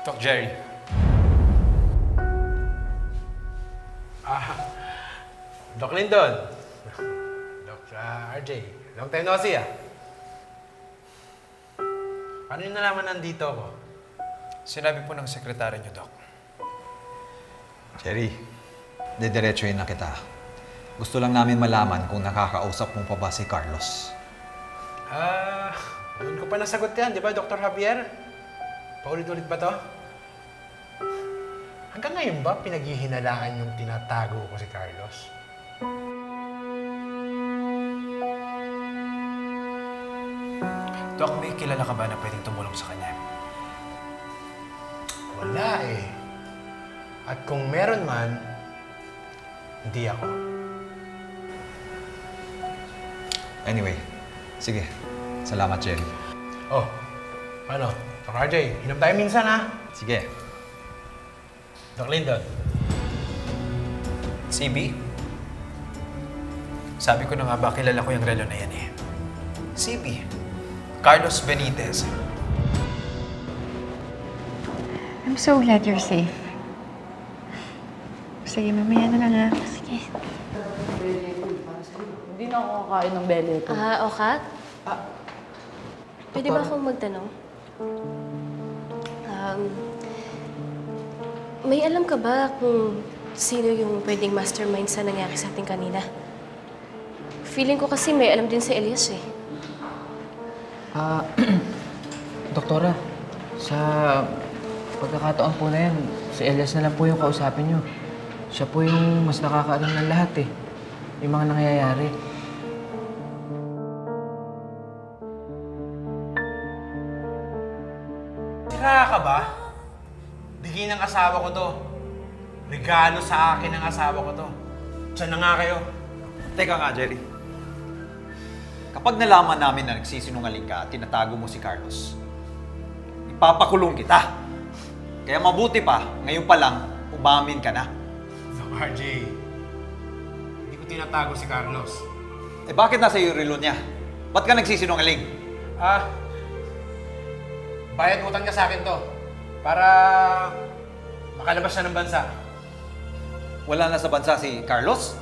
Doc Jerry. Doc Lindon. Doc RJ. Long time no see, Paano nyo nalaman nandito ako? Sinabi po ng sekretary niyo, Doc. Jerry, didiretsuhin na kita. Gusto lang namin malaman kung nakakausap mo pa ba si Carlos. Doon ko pa nasagot yan, di ba, Dr. Javier? Paulit-ulit ba to? Hanggang ngayon ba pinaghihinalaan yung tinatago ko si Carlos? Doc, may kilala ka ba na pwedeng tumulong sa kanya? Wala eh. At kung meron man, hindi ako. Anyway, sige. Salamat, Jerry. Oh, paano? Dr. RJ, inom tayo minsan, ha? Sige. Doc Lindon. CB? Sabi ko na nga ba, kilala ko yung relo na yan eh. CB. Carlos Benitez. I'm so glad you're safe. Sige, mamaya na lang, ha? Sige. Hindi na ako kakain ng bele ito. Okat? Pwede ba akong magtanong? May alam ka ba kung sino yung pwedeng mastermind sa nangyari sa atin kanina? Feeling ko kasi may alam din si Elias eh. Doktora, sa pagkakataon po na yan, si Elias na lang po yung kausapin nyo. Siya po yung mas nakakaalam ng lahat eh. Yung mga nangyayari. Sira ka ba? Bigay ng asawa ko to. Regalo sa akin ng asawa ko to. Diyan na nga kayo. Teka nga, Jerry. Kapag nalaman namin na nagsisinungaling ka at tinatago mo si Carlos, ipapakulong kita. Kaya mabuti pa, ngayon pa lang, umamin ka na. Doc RJ, hindi ko tinatago si Carlos. Eh bakit nasa iyo relo niya? Ba't ka nagsisinungaling? Bayad utang niya sa akin to. Para makalabas siya ng bansa. Wala na sa bansa si Carlos?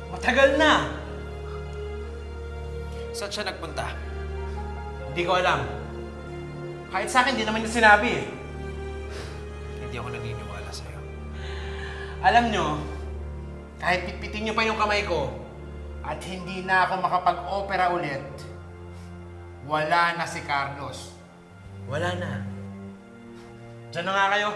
Matagal na! Saan siya nagpunta? Hindi ko alam. Kahit sa akin, di naman niya sinabi eh. Hindi ako naniniwala sa'yo. Alam nyo, kahit pitpitin nyo pa yung kamay ko at hindi na ako makapag-opera ulit, wala na si Carlos. Wala na. Diyan na nga kayo.